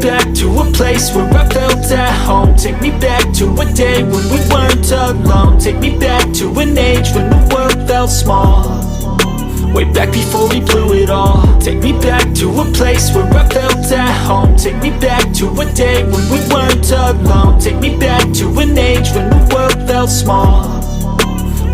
back to a place where I felt at home. Take me back to a day when we weren't alone. Take me back to an age when the world felt small. Way back before we blew it all. Take me back to a place where I felt at home. Take me back to a day when we weren't alone. Take me back to an age when the world felt small.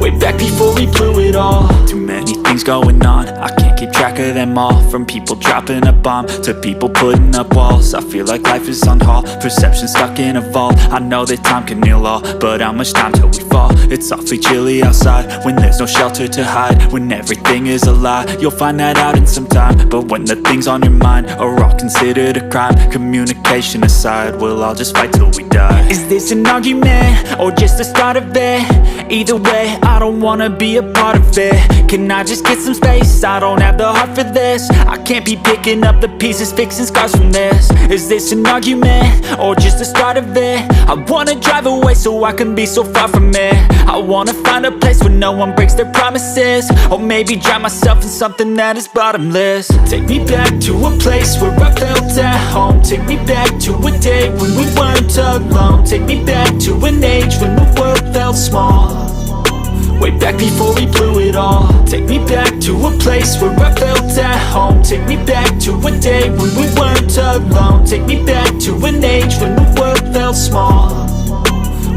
Way back before we blew it all. Too many things going on, I can't keep track of them all. From people dropping a bomb to people putting up walls. I feel like life is on hold, perception stuck in a vault. I know that time can heal all, but how much time till we fall? It's awfully chilly outside when there's no shelter to hide. When everything is a lie, you'll find that out in some time. But when the things on your mind are all considered a crime, communication aside, we'll all just fight till we die. Is this an argument or just the start of it? Either way, I don't wanna be a part of it. Can I just get some space? I don't have the heart for this. I can't be picking up the pieces, fixing scars from this. Is this an argument or just the start of it? I wanna drive away so I can be so far from it. I wanna find a place where no one breaks their promises. Or maybe drown myself in something that is bottomless. Take me back to a place where I felt at home. Take me back to a day when we weren't alone. Take me back to an age when the world felt small. Way back before we blew it all. Take me back to a place where I felt at home. Take me back to a day when we weren't alone. Take me back to an age when the world felt small.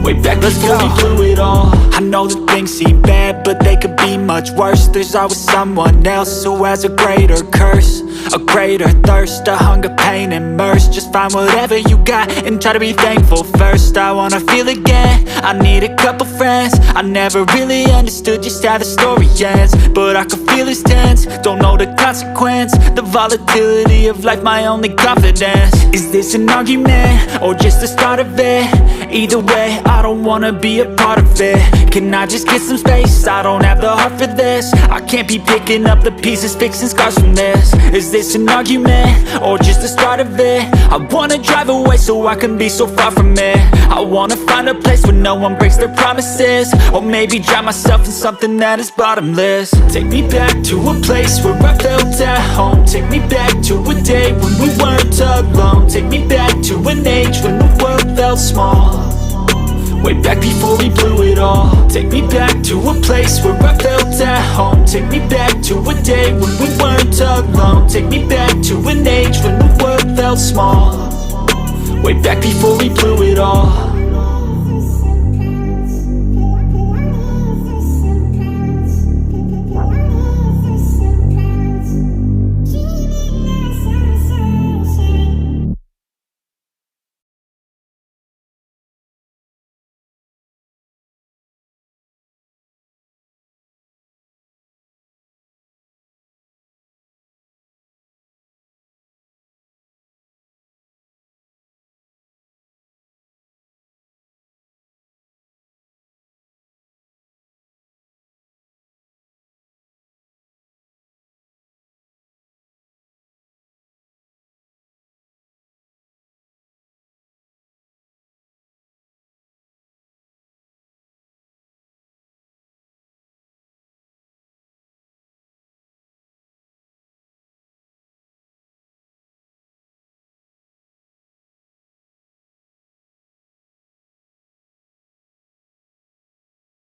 Way back before we blew it all. I know that things seem bad, but they could be much worse. There's always someone else who has a greater curse, a greater thirst, a hunger, pain, and mercy. Just find whatever you got and try to be thankful first. I wanna feel again, I need a couple friends. I never really understood just how the story ends, but I can feel it's tense, don't know the consequence. The volatility of life, my only confidence. Is this an argument or just the start of it? Either way, I don't wanna be a part of it. Can I just get some space? I don't have the heart for this. I can't be picking up the pieces, fixing scars from this. Is this an argument or just the start of it? I wanna drive away so I can be so far from it. I wanna find a place where no one breaks their promises. Or maybe drown myself in something that is bottomless. Take me back to a place where I felt at home. Take me back to a day when we weren't alone. Take me back to an age when the world felt small. Way back before we blew it all. Take me back to a place where I felt at home. Take me back to a day when we weren't alone. Take me back to an age when the world felt small. Way back before we blew it all.